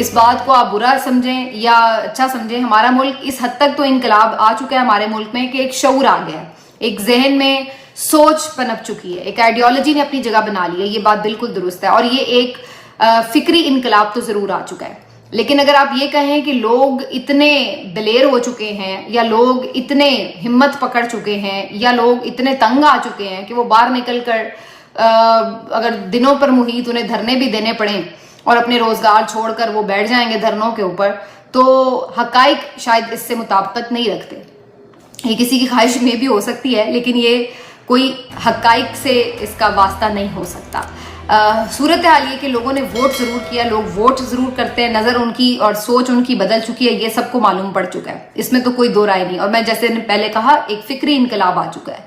اس بات کو آپ برا سمجھیں یا اچھا سمجھیں، ہمارا ملک اس حد تک تو انقلاب آ چکا ہے ہمارے ملک میں کہ ایک شعور آ گیا ہے، ایک ذہن میں سوچ پنپ چکی ہے، ایک آئیڈیالوجی نے اپنی جگہ بنا لی ہے. یہ بات بالکل درست ہے، اور یہ ایک فکری انقلاب تو ضرور آ چکا ہے. لیکن اگر آپ یہ کہیں کہ لوگ اتنے دلیر ہو چکے ہیں، یا لوگ اتنے ہمت پکڑ چکے ہیں، یا لوگ اتنے تنگ آ چکے ہیں کہ وہ باہر نکل کر اگر دنوں پر محیط انہیں دھرنے بھی دینے پڑیں اور اپنے روزگار چھوڑ کر وہ بیٹھ جائیں گے دھرنوں کے اوپر، تو حقائق شاید اس سے مطابقت نہیں رکھتے. یہ کسی کی خواہش میں بھی ہو سکتی ہے، لیکن یہ کوئی حقائق سے اس کا واسطہ نہیں ہو سکتا. صورتحال یہ کہ لوگوں نے ووٹ ضرور کیا، لوگ ووٹ ضرور کرتے ہیں، نظر ان کی اور سوچ ان کی بدل چکی ہے، یہ سب کو معلوم پڑ چکا ہے، اس میں تو کوئی دو رائے نہیں. اور میں جیسے پہلے کہا ایک فکری انقلاب آ چکا ہے،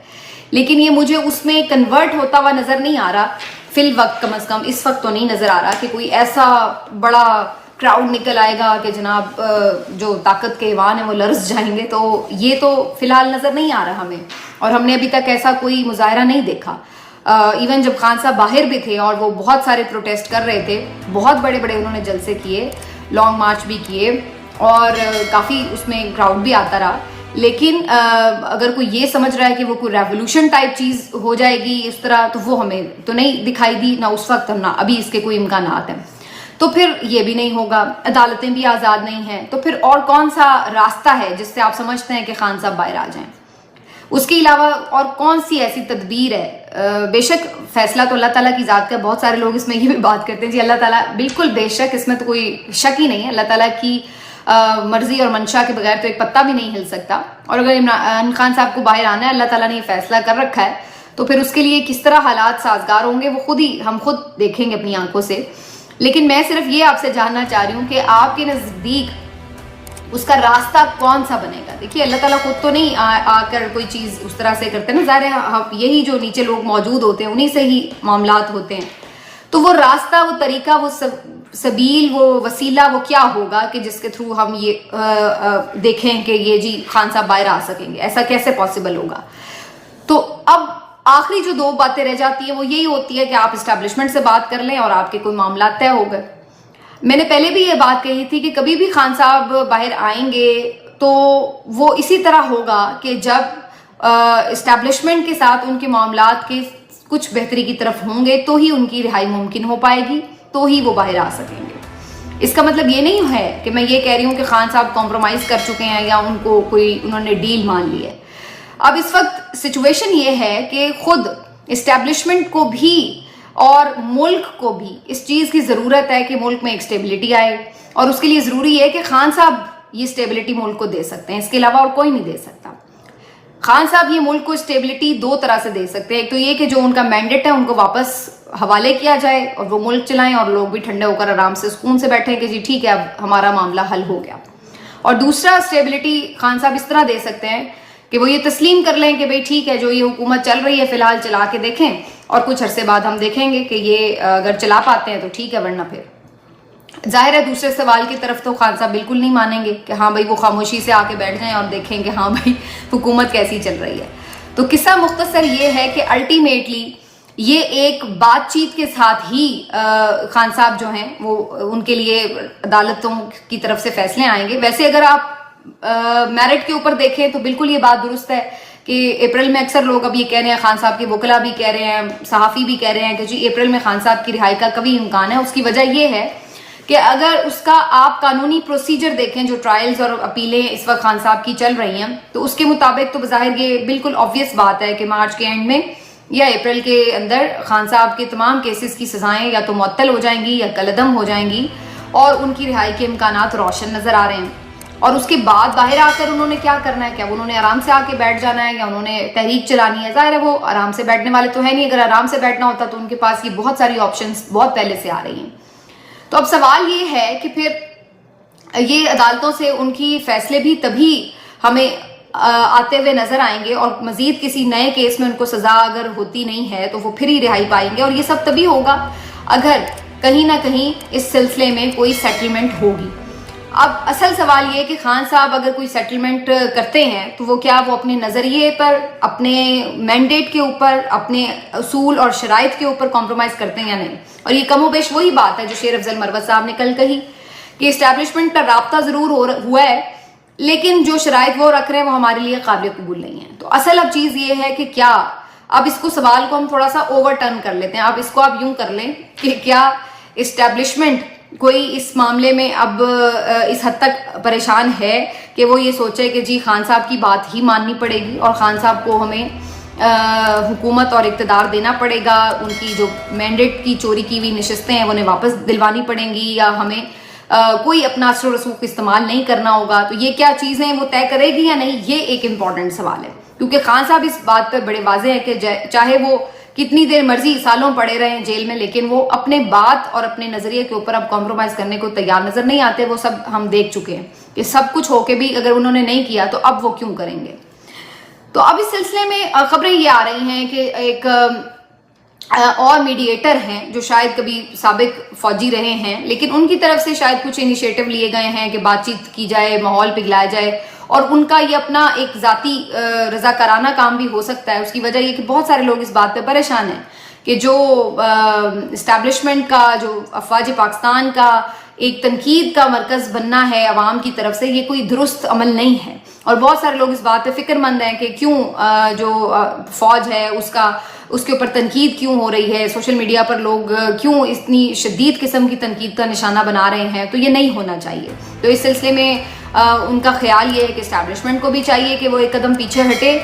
لیکن یہ مجھے اس میں کنورٹ ہوتا ہوا نظر نہیں آ رہا فی الوقت، کم از کم اس وقت تو نہیں نظر آ رہا کہ کوئی ایسا بڑا کراؤڈ نکل آئے گا کہ جناب جو طاقت کے ایوان ہیں وہ لرز جائیں گے. تو یہ تو فی الحال نظر نہیں آ رہا ہمیں، اور ہم نے ابھی تک ایسا کوئی مظاہرہ نہیں دیکھا. ایون جب خان صاحب باہر بھی تھے اور وہ بہت سارے پروٹیسٹ کر رہے تھے، بہت بڑے بڑے انہوں نے جلسے کیے، لانگ مارچ بھی کیے، اور کافی اس میں کراؤڈ بھی آتا رہا. لیکن اگر کوئی یہ سمجھ رہا ہے کہ وہ کوئی ریولوشن ٹائپ چیز ہو جائے گی اس طرح، تو وہ ہمیں تو نہیں دکھائی دی، نہ اس وقت نہ ابھی اس کے کوئی امکانات ہیں. تو پھر یہ بھی نہیں ہوگا، عدالتیں بھی آزاد نہیں ہیں، تو پھر اور کون سا راستہ ہے جس سے آپ سمجھتے ہیں کہ خان صاحب باہر آ جائیں؟ اس کے علاوہ اور کون سی ایسی تدبیر ہے؟ بے شک فیصلہ تو اللہ تعالیٰ کی ذات کا، بہت سارے لوگ اس میں یہ بھی بات کرتے ہیں جی اللہ تعالیٰ، بالکل بے شک اس میں تو کوئی شک ہی نہیں ہے، اللہ تعالیٰ کی مرضی اور منشا کے بغیر تو ایک پتا بھی نہیں ہل سکتا. اور اگر عمران خان صاحب کو باہر آنا ہے، اللہ تعالیٰ نے یہ فیصلہ کر رکھا ہے، تو پھر اس کے لیے کس طرح حالات سازگار ہوں گے وہ ہم خود دیکھیں گے اپنی آنکھوں سے. لیکن میں صرف یہ آپ سے جاننا چاہ رہی ہوں کہ آپ کے نزدیک اس کا راستہ کون سا بنے گا؟ دیکھیے اللہ تعالیٰ خود تو نہیں آ کر کوئی چیز اس طرح سے کرتے نا، ظاہر ہے یہی جو نیچے لوگ موجود ہوتے ہیں انہی سے ہی معاملات ہوتے ہیں. تو وہ راستہ، وہ طریقہ، وہ سبیل، وہ وسیلہ وہ کیا ہوگا کہ جس کے تھرو ہم یہ دیکھیں کہ یہ جی خان صاحب باہر آ سکیں گے؟ ایسا کیسے پاسبل ہوگا؟ تو اب آخری جو دو باتیں رہ جاتی ہیں وہ یہی ہوتی ہے کہ آپ اسٹیبلشمنٹ سے بات کر لیں اور آپ کے کوئی معاملات طے ہو گئے. میں نے پہلے بھی یہ بات کہی تھی کہ کبھی بھی خان صاحب باہر آئیں گے تو وہ اسی طرح ہوگا کہ جب اسٹیبلشمنٹ کے ساتھ ان کے معاملات کے کچھ بہتری کی طرف ہوں گے تو ہی ان کی رہائی ممکن ہو پائے گی، تو ہی وہ باہر آ سکیں گے. اس کا مطلب یہ نہیں ہے کہ میں یہ کہہ رہی ہوں کہ خان صاحب کمپرومائز کر چکے ہیں یا ان کو انہوں نے ڈیل مان لی ہے. اب اس وقت سچویشن یہ ہے کہ خود اسٹیبلشمنٹ کو بھی اور ملک کو بھی اس چیز کی ضرورت ہے کہ ملک میں ایک اسٹیبلٹی آئے، اور اس کے لیے ضروری ہے کہ خان صاحب یہ اسٹیبلٹی ملک کو دے سکتے ہیں، اس کے علاوہ اور کوئی نہیں دے سکتا. خان صاحب یہ ملک کو اسٹیبلٹی دو طرح سے دے سکتے ہیں. ایک تو یہ کہ جو ان کا مینڈیٹ ہے ان کو واپس حوالے کیا جائے اور وہ ملک چلائیں اور لوگ بھی ٹھنڈے ہو کر آرام سے سکون سے بیٹھیں کہ جی ٹھیک ہے اب ہمارا معاملہ حل ہو گیا. اور دوسرا اسٹیبلٹی خان صاحب اس طرح دے سکتے ہیں کہ وہ یہ تسلیم کر لیں کہ بھئی ٹھیک ہے جو یہ حکومت چل رہی ہے فی الحال چلا کے دیکھیں، اور کچھ عرصے بعد ہم دیکھیں گے کہ یہ اگر چلا پاتے ہیں تو ٹھیک ہے، ورنہ پھر ظاہر ہے دوسرے سوال کی طرف تو خان صاحب بالکل نہیں مانیں گے کہ ہاں بھائی وہ خاموشی سے آ کے بیٹھ جائیں اور دیکھیں کہ ہاں بھائی حکومت کیسی چل رہی ہے. تو قصہ مختصر یہ ہے کہ الٹیمیٹلی یہ ایک بات چیت کے ساتھ ہی خان صاحب جو ہیں وہ ان کے لیے عدالتوں کی طرف سے فیصلے آئیں گے. ویسے اگر آپ میرٹ کے اوپر دیکھیں تو بالکل یہ بات درست ہے کہ اپریل میں اکثر لوگ اب یہ کہہ رہے ہیں، خان صاحب کے وکلا بھی کہہ رہے ہیں، صحافی بھی کہہ رہے ہیں کہ جی اپریل میں خان صاحب کی رہائی کا قوی امکان ہے. اس کی وجہ یہ ہے کہ اگر اس کا آپ قانونی پروسیجر دیکھیں، جو ٹرائلز اور اپیلیں اس وقت خان صاحب کی چل رہی ہیں، تو اس کے مطابق تو بظاہر یہ بالکل آبویس بات ہے کہ مارچ کے اینڈ میں یا اپریل کے اندر خان صاحب کے تمام کیسز کی سزائیں یا تو معطل ہو جائیں گی یا کالعدم ہو جائیں گی، اور ان کی رہائی کے امکانات روشن نظر آ رہے ہیں. اور اس کے بعد باہر آ کر انہوں نے کیا کرنا ہے؟ کیا انہوں نے آرام سے آ کے بیٹھ جانا ہے یا انہوں نے تحریک چلانی ہے؟ ظاہر ہے وہ آرام سے بیٹھنے والے تو ہے نہیں. اگر آرام سے بیٹھنا ہوتا تو ان کے پاس یہ بہت ساری آپشنز بہت پہلے سے آ رہی ہیں. تو اب سوال یہ ہے کہ پھر یہ عدالتوں سے ان کی فیصلے بھی تبھی ہمیں آتے ہوئے نظر آئیں گے، اور مزید کسی نئے کیس میں ان کو سزا اگر ہوتی نہیں ہے تو وہ پھر ہی رہائی پائیں گے. اور یہ سب تبھی ہوگا اگر کہیں نہ کہیں اس سلسلے میں کوئی سیٹلمنٹ ہوگی. اب اصل سوال یہ کہ خان صاحب اگر کوئی سیٹلمنٹ کرتے ہیں تو وہ کیا وہ اپنے نظریے پر، اپنے مینڈیٹ کے اوپر، اپنے اصول اور شرائط کے اوپر کمپرومائز کرتے ہیں یا نہیں؟ اور یہ کم و بیش وہی بات ہے جو شیر افضل مروت صاحب نے کل کہی کہ اسٹیبلشمنٹ کا رابطہ ضرور ہوا ہے لیکن جو شرائط وہ رکھ رہے ہیں وہ ہمارے لیے قابل قبول نہیں ہے. تو اصل اب چیز یہ ہے کہ کیا اب اس کو سوال کو ہم تھوڑا سا اوور ٹرن کر لیتے ہیں. اب اس کو آپ یوں کر لیں کہ کیا اسٹیبلشمنٹ کوئی اس معاملے میں اب اس حد تک پریشان ہے کہ وہ یہ سوچے کہ جی خان صاحب کی بات ہی ماننی پڑے گی اور خان صاحب کو ہمیں حکومت اور اقتدار دینا پڑے گا, ان کی جو مینڈیٹ کی چوری کی ہوئی نشستیں ہیں انہیں واپس دلوانی پڑیں گی, یا ہمیں کوئی اپنا اثر و رسوخ استعمال نہیں کرنا ہوگا. تو یہ کیا چیزیں وہ طے کرے گی یا نہیں, یہ ایک امپورٹنٹ سوال ہے. کیونکہ خان صاحب اس بات پہ بڑے واضح ہے کہ چاہے وہ کتنی دیر مرضی سالوں پڑے رہے ہیں جیل میں, لیکن وہ اپنے بات اور اپنے نظریے کے اوپر اب کمپرومائز کرنے کو تیار نظر نہیں آتے. وہ سب ہم دیکھ چکے ہیں کہ سب کچھ ہو کے بھی اگر انہوں نے نہیں کیا تو اب وہ کیوں کریں گے. تو اب اس سلسلے میں خبریں یہ آ رہی ہیں کہ ایک اور میڈیٹر ہیں جو شاید کبھی سابق فوجی رہے ہیں, لیکن ان کی طرف سے شاید کچھ انیشیٹو لیے گئے ہیں کہ بات چیت کی جائے, ماحول پگھلایا جائے, اور ان کا یہ اپنا ایک ذاتی رضاکارانہ کام بھی ہو سکتا ہے. اس کی وجہ یہ کہ بہت سارے لوگ اس بات پہ پریشان ہیں کہ جو اسٹیبلشمنٹ کا, جو افواج پاکستان کا ایک تنقید کا مرکز بننا ہے عوام کی طرف سے, یہ کوئی درست عمل نہیں ہے. اور بہت سارے لوگ اس بات پہ فکر مند ہیں کہ کیوں جو فوج ہے اس کے اوپر تنقید کیوں ہو رہی ہے, سوشل میڈیا پر لوگ کیوں اتنی شدید قسم کی تنقید کا نشانہ بنا رہے ہیں. تو یہ نہیں ہونا چاہیے. تو اس سلسلے میں ان کا خیال یہ ہے کہ اسٹیبلشمنٹ کو بھی چاہیے کہ وہ ایک قدم پیچھے ہٹے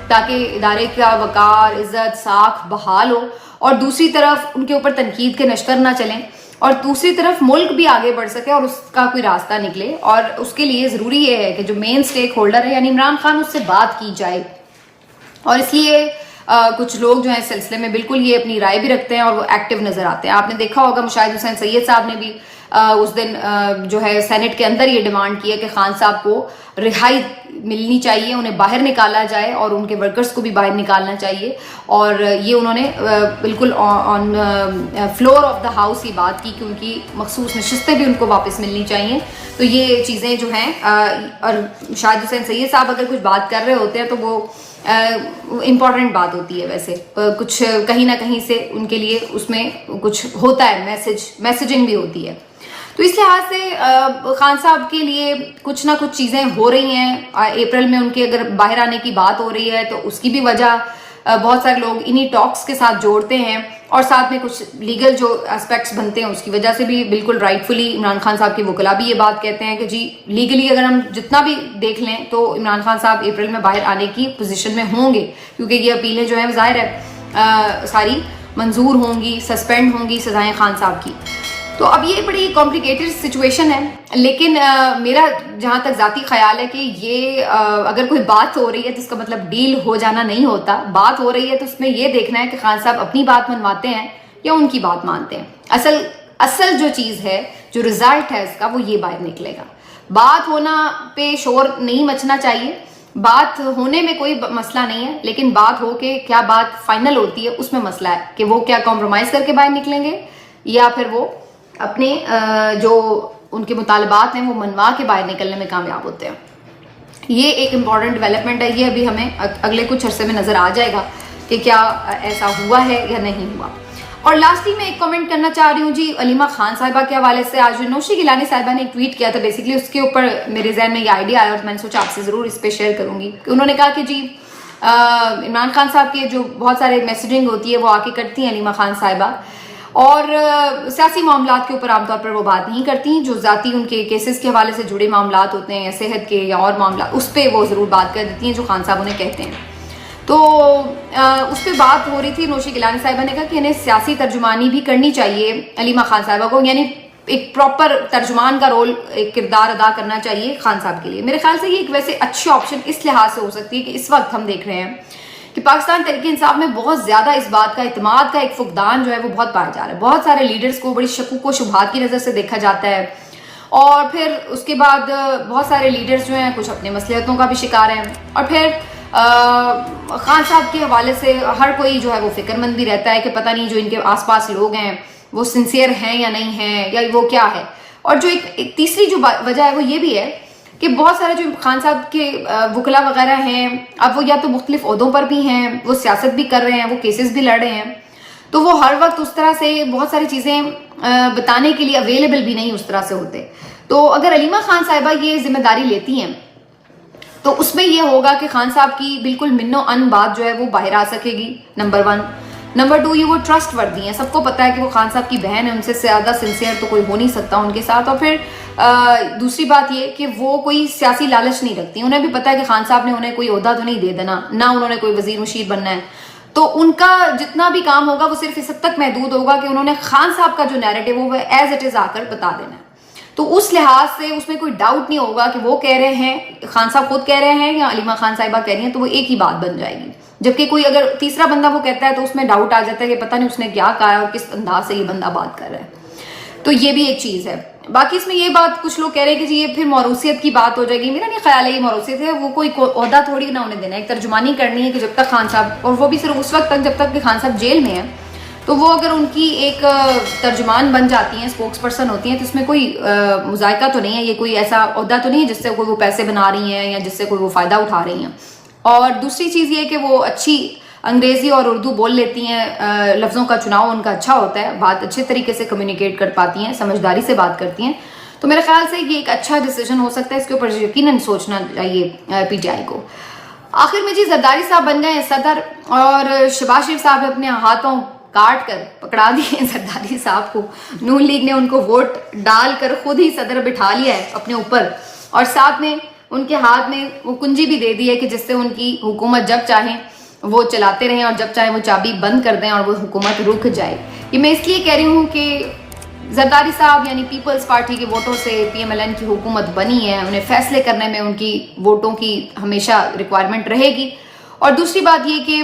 تاکہ ادارے کا وقار, عزت, ساکھ بحال ہو, اور دوسری طرف ان کے اوپر تنقید کے نشتر نہ چلیں, اور دوسری طرف ملک بھی آگے بڑھ سکے اور اس کا کوئی راستہ نکلے. اور اس کے لیے ضروری یہ ہے کہ جو مین سٹیک ہولڈر ہے یعنی عمران خان, اس سے بات کی جائے. اور اس لیے کچھ لوگ جو ہیں اس سلسلے میں بالکل یہ اپنی رائے بھی رکھتے ہیں اور وہ ایکٹیو نظر آتے ہیں. آپ نے دیکھا ہوگا مشاہد حسین سید صاحب نے بھی اس دن جو ہے سینٹ کے اندر یہ ڈیمانڈ کی ہے کہ خان صاحب کو رہائی ملنی چاہیے, انہیں باہر نکالا جائے اور ان کے ورکرز کو بھی باہر نکالنا چاہیے. اور یہ انہوں نے بالکل on floor of the house یہ بات کی کہ ان کی مخصوص نشستیں بھی ان کو واپس ملنی چاہیے. تو یہ چیزیں جو ہیں, اور شاہد حسین سید صاحب اگر کچھ بات کر رہے ہوتے ہیں تو وہ امپورٹنٹ بات ہوتی ہے. ویسے کچھ کہیں نہ کہیں سے ان کے لیے اس میں کچھ ہوتا ہے, میسیجنگ بھی ہوتی ہے. تو اس لحاظ سے خان صاحب کے لیے کچھ نہ کچھ چیزیں ہو رہی ہیں. اپریل میں ان کے اگر باہر آنے کی بات ہو رہی ہے تو اس کی بھی وجہ بہت سارے لوگ انہی ٹاکس کے ساتھ جوڑتے ہیں, اور ساتھ میں کچھ لیگل جو اسپیکٹس بنتے ہیں اس کی وجہ سے بھی بالکل رائٹ فلی عمران خان صاحب کے وکلا بھی یہ بات کہتے ہیں کہ جی لیگلی اگر ہم جتنا بھی دیکھ لیں تو عمران خان صاحب اپریل میں باہر آنے کی پوزیشن میں ہوں گے, کیونکہ یہ اپیلیں جو ہیں ظاہر ہے ساری منظور ہوں گی, سسپینڈ ہوں گی سزائیں خان صاحب کی. تو اب یہ بڑی کمپلیکیٹڈ سچویشن ہے, لیکن میرا جہاں تک ذاتی خیال ہے کہ یہ اگر کوئی بات ہو رہی ہے تو اس کا مطلب ڈیل ہو جانا نہیں ہوتا. بات ہو رہی ہے تو اس میں یہ دیکھنا ہے کہ خان صاحب اپنی بات منواتے ہیں یا ان کی بات مانتے ہیں. اصل جو چیز ہے, جو رزلٹ ہے اس کا, وہ یہ باہر نکلے گا. بات ہونا پہ شور نہیں مچنا چاہیے, بات ہونے میں کوئی مسئلہ نہیں ہے, لیکن بات ہو کے کیا بات فائنل ہوتی ہے اس میں مسئلہ ہے کہ وہ کیا کمپرومائز کر کے باہر نکلیں گے یا پھر وہ اپنے جو ان کے مطالبات ہیں وہ منوا کے باہر نکلنے میں کامیاب ہوتے ہیں. یہ ایک امپورٹنٹ ڈیولپمنٹ ہے, یہ ابھی ہمیں اگلے کچھ عرصے میں نظر آ جائے گا کہ کیا ایسا ہوا ہے یا نہیں ہوا. اور لاسٹلی میں ایک کمنٹ کرنا چاہ رہی ہوں جی علیمہ خان صاحبہ کے حوالے سے. آج نوشی گیلانی صاحبہ نے ایک ٹویٹ کیا تھا, بیسکلی اس کے اوپر میرے ذہن میں یہ آئیڈیا آیا اور میں نے سوچا آپ سے ضرور اس پہ شیئر کروں گی. انہوں نے کہا کہ جی عمران خان صاحب کے جو بہت سارے میسیجنگ ہوتی ہے وہ آ کے کرتی ہیں علیمہ خان صاحبہ, اور سیاسی معاملات کے اوپر عام طور پر وہ بات نہیں کرتی. جو ذاتی ان کے کیسز کے حوالے سے جڑے معاملات ہوتے ہیں یا صحت کے یا اور معاملات, اس پہ وہ ضرور بات کر دیتی ہیں جو خان صاحب انہیں کہتے ہیں. تو اس پہ بات ہو رہی تھی, نوشی گیلانی صاحبہ نے کہا کہ انہیں سیاسی ترجمانی بھی کرنی چاہیے علیمہ خان صاحبہ کو, یعنی ایک پراپر ترجمان کا رول, ایک کردار ادا کرنا چاہیے خان صاحب کے لیے. میرے خیال سے یہ ایک ویسے اچھی آپشن اس لحاظ سے ہو سکتی ہے کہ اس وقت ہم دیکھ رہے ہیں کہ پاکستان تحریک انصاف میں بہت زیادہ اس بات کا اعتماد کا ایک فقدان جو ہے وہ بہت پایا جا رہا ہے. بہت سارے لیڈرز کو بڑی شکوک و شبہات کی نظر سے دیکھا جاتا ہے, اور پھر اس کے بعد بہت سارے لیڈرز جو ہیں کچھ اپنے مصلحتوں کا بھی شکار ہیں, اور پھر خان صاحب کے حوالے سے ہر کوئی جو ہے وہ فکر مند بھی رہتا ہے کہ پتہ نہیں جو ان کے آس پاس لوگ ہیں وہ سنسیئر ہیں یا نہیں ہیں یا وہ کیا ہے. اور جو ایک تیسری جو وجہ ہے وہ یہ بھی ہے کہ بہت سارے جو خان صاحب کے وکلا وغیرہ ہیں اب وہ یا تو مختلف عہدوں پر بھی ہیں, وہ سیاست بھی کر رہے ہیں, وہ کیسز بھی لڑ رہے ہیں, تو وہ ہر وقت اس طرح سے بہت ساری چیزیں بتانے کے لیے اویلیبل بھی نہیں اس طرح سے ہوتے. تو اگر علیمہ خان صاحبہ یہ ذمہ داری لیتی ہیں تو اس میں یہ ہوگا کہ خان صاحب کی بالکل من و ان بات جو ہے وہ باہر آ سکے گی، نمبر 1۔ نمبر 2، یہ وہ ٹرسٹ وردی ہیں، سب کو پتا ہے کہ وہ خان صاحب کی بہن ہے، ان سے زیادہ سنسیئر تو کوئی ہو نہیں سکتا ان کے ساتھ۔ اور پھر دوسری بات یہ کہ وہ کوئی سیاسی لالچ نہیں رکھتی، انہیں بھی پتا ہے کہ خان صاحب نے انہیں کوئی عہدہ تو نہیں دے دینا، نہ انہوں نے کوئی وزیر مشیر بننا ہے، تو ان کا جتنا بھی کام ہوگا وہ صرف اس حد تک محدود ہوگا کہ انہوں نے خان صاحب کا جو نیریٹو وہ ایز اٹ از آ کر بتا دینا ہے۔ تو اس لحاظ سے اس میں کوئی ڈاؤٹ نہیں ہوگا کہ وہ کہہ رہے ہیں، خان صاحب خود کہہ رہے ہیں یا علیمہ خان صاحبہ کہہ رہی ہیں، تو وہ ایک ہی بات بن جائے گی۔ جبکہ کوئی اگر تیسرا بندہ وہ کہتا ہے تو اس میں ڈاؤٹ آ جاتا ہے کہ پتہ نہیں اس نے کیا کہا ہے اور کس انداز سے یہ بندہ بات کر رہا ہے، تو یہ بھی ایک چیز ہے۔ باقی اس میں یہ بات کچھ لوگ کہہ رہے ہیں کہ جی یہ پھر موروثیت کی بات ہو جائے گی، میرا نہیں خیال ہے یہ موروثیت ہے، وہ کوئی عہدہ تھوڑی نہ انہیں دینا ہے، ایک ترجمانی کرنی ہے کہ جب تک خان صاحب، اور وہ بھی صرف اس وقت تک جب تک کہ خان صاحب جیل میں ہیں، تو وہ اگر ان کی ایک ترجمان بن جاتی ہیں، اسپوکس پرسن ہوتی ہیں، تو اس میں کوئی مذائقہ تو نہیں ہے، یہ کوئی ایسا عہدہ تو نہیں ہے جس سے کوئی وہ پیسے بنا رہی ہیں یا جس سے کوئی وہ فائدہ اٹھا رہی ہیں۔ اور دوسری چیز یہ کہ وہ اچھی انگریزی اور اردو بول لیتی ہیں، لفظوں کا چناؤ ان کا اچھا ہوتا ہے، بات اچھے طریقے سے کمیونیکیٹ کر پاتی ہیں، سمجھداری سے بات کرتی ہیں، تو میرے خیال سے یہ ایک اچھا ڈیسیجن ہو سکتا ہے، اس کے اوپر یقیناً سوچنا چاہیے پی ٹی آئی کو۔ آخر میں جی زرداری صاحب بن گئے ہیں صدر، اور شہباز شریف صاحب اپنے ہاتھوں کاٹ کر پکڑا دیے زرداری صاحب کو، نون لیگ نے ان کو ووٹ ڈال کر خود ہی صدر بٹھا لیا ہے اپنے اوپر، اور ساتھ میں ان کے ہاتھ میں وہ کنجی بھی دے دی ہے کہ جس سے ان کی حکومت جب چاہیں وہ چلاتے رہیں اور جب چاہیں وہ چابی بند کر دیں اور وہ حکومت رک جائے۔ یہ میں اس لیے کہہ رہی ہوں کہ زرداری صاحب یعنی پیپلز پارٹی کے ووٹوں سے پی ایم ایل این کی حکومت بنی ہے، انہیں فیصلے کرنے میں ان کی ووٹوں کی ہمیشہ ریکوائرمنٹ رہے گی۔ اور دوسری بات یہ کہ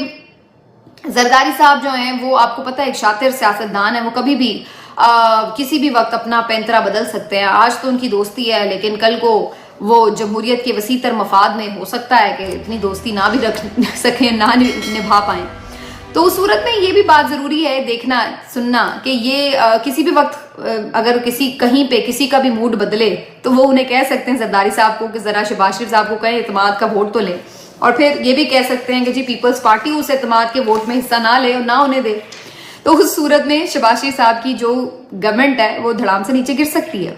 زرداری صاحب جو ہیں وہ آپ کو پتہ ہے ایک شاطر سیاستدان ہے، وہ کبھی بھی کسی بھی وقت اپنا پینترا بدل سکتے ہیں، آج تو ان کی دوستی ہے لیکن کل کو وہ جمہوریت کے وسیع تر مفاد میں ہو سکتا ہے کہ اتنی دوستی نہ بھی رکھ سکیں، نہ نبھا پائیں، تو اس صورت میں یہ بھی بات ضروری ہے دیکھنا سننا کہ یہ کسی بھی وقت اگر کہیں پہ کسی کا بھی موڈ بدلے تو وہ انہیں کہہ سکتے ہیں زرداری صاحب کو کہ ذرا شہباز شریف صاحب کو کہیں اعتماد کا ووٹ تو لیں، اور پھر یہ بھی کہہ سکتے ہیں کہ جی پیپلز پارٹی اس اعتماد کے ووٹ میں حصہ نہ لے اور نہ انہیں دے، تو اس صورت میں شہباز شریف صاحب کی جو گورنمنٹ ہے وہ دھڑام سے نیچے گر سکتی ہے۔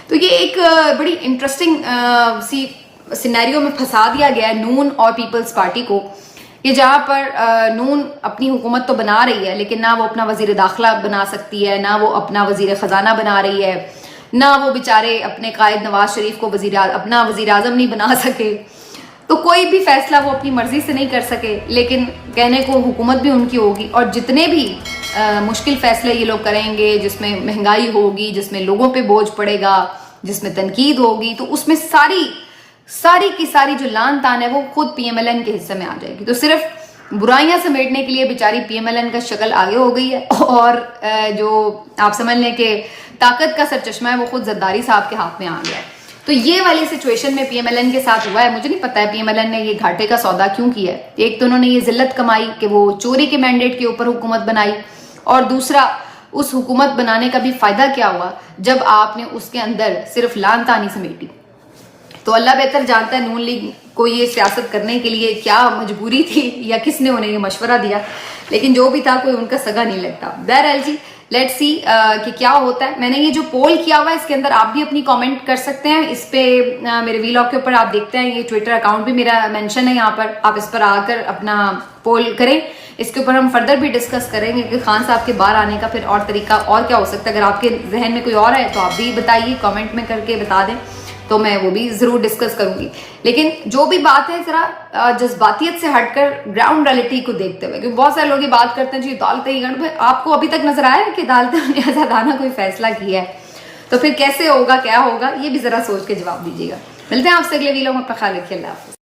تو یہ ایک بڑی انٹرسٹنگ سی سینیریو میں پھنسا دیا گیا ہے نون اور پیپلز پارٹی کو، کہ جہاں پر نون اپنی حکومت تو بنا رہی ہے لیکن نہ وہ اپنا وزیر داخلہ بنا سکتی ہے، نہ وہ اپنا وزیر خزانہ بنا رہی ہے، نہ وہ بیچارے اپنے قائد نواز شریف کو اپنا وزیر اعظم نہیں بنا سکے، تو کوئی بھی فیصلہ وہ اپنی مرضی سے نہیں کر سکے، لیکن کہنے کو حکومت بھی ان کی ہوگی، اور جتنے بھی مشکل فیصلے یہ لوگ کریں گے، جس میں مہنگائی ہوگی، جس میں لوگوں پہ بوجھ پڑے گا، جس میں تنقید ہوگی، تو اس میں ساری کی ساری جو لان تان ہے وہ خود پی ایم ایل این کے حصے میں آ جائے گی، تو صرف برائیاں سمیٹنے کے لیے بیچاری پی ایم ایل این کا شکل آگے ہو گئی ہے، اور جو آپ سمجھ لیں کہ طاقت کا سرچشمہ ہے وہ خود زرداری صاحب کے ہاتھ میں آ گیا ہے۔ تو یہ والی سچویشن میں پی ایم ایل این کے ساتھ ہوا ہے، مجھے نہیں پتا ہے پی ایم ایل این نے یہ گھاٹے کا سودا کیوں کیا ہے۔ ایک تو انہوں نے یہ ذلت کمائی کہ وہ چوری کے مینڈیٹ کے اوپر حکومت بنائی، اور دوسرا اس حکومت بنانے کا بھی فائدہ کیا ہوا جب آپ نے اس کے اندر صرف لان تانی سمیٹی۔ تو اللہ بہتر جانتا ہے نون لیگ کو یہ سیاست کرنے کے لیے کیا مجبوری تھی یا کس نے انہیں یہ مشورہ دیا، لیکن جو بھی تھا کوئی ان کا سگا نہیں لگتا۔ بہرحال جی لیٹ سی کہ کیا ہوتا ہے۔ میں نے یہ جو پول کیا ہوا ہے اس کے اندر آپ بھی اپنی کامنٹ کر سکتے ہیں، اس پہ میرے ویلاگ کے اوپر آپ دیکھتے ہیں، یہ ٹویٹر اکاؤنٹ بھی میرا مینشن ہے یہاں پر، آپ اس پر آ کر اپنا پول کریں، اس کے اوپر ہم فردر بھی ڈسکس کریں گے کہ خان صاحب کے باہر آنے کا پھر اور طریقہ اور کیا ہو سکتا ہے۔ اگر آپ کے ذہن میں کوئی اور ہے تو آپ بھی بتائیے، کامنٹ میں کر کے بتا دیں تو میں وہ بھی ضرور ڈسکس کروں گی، لیکن جو بھی بات ہے ذرا جذباتیت سے ہٹ کر گراؤنڈ ریئلٹی کو دیکھتے ہوئے، کیونکہ بہت سارے لوگ یہ بات کرتے ہیں جی عدالتیں ہی گڑبڑ، آپ کو ابھی تک نظر آیا ہے کہ عدالتوں نے آزادانہ کوئی فیصلہ کیا ہے، تو پھر کیسے ہوگا، کیا ہوگا، یہ بھی ذرا سوچ کے جواب دیجیے گا۔ ملتے ہیں آپ سے اگلے ویلاگ میں، اپنا خیال رکھیے، اللہ حافظ۔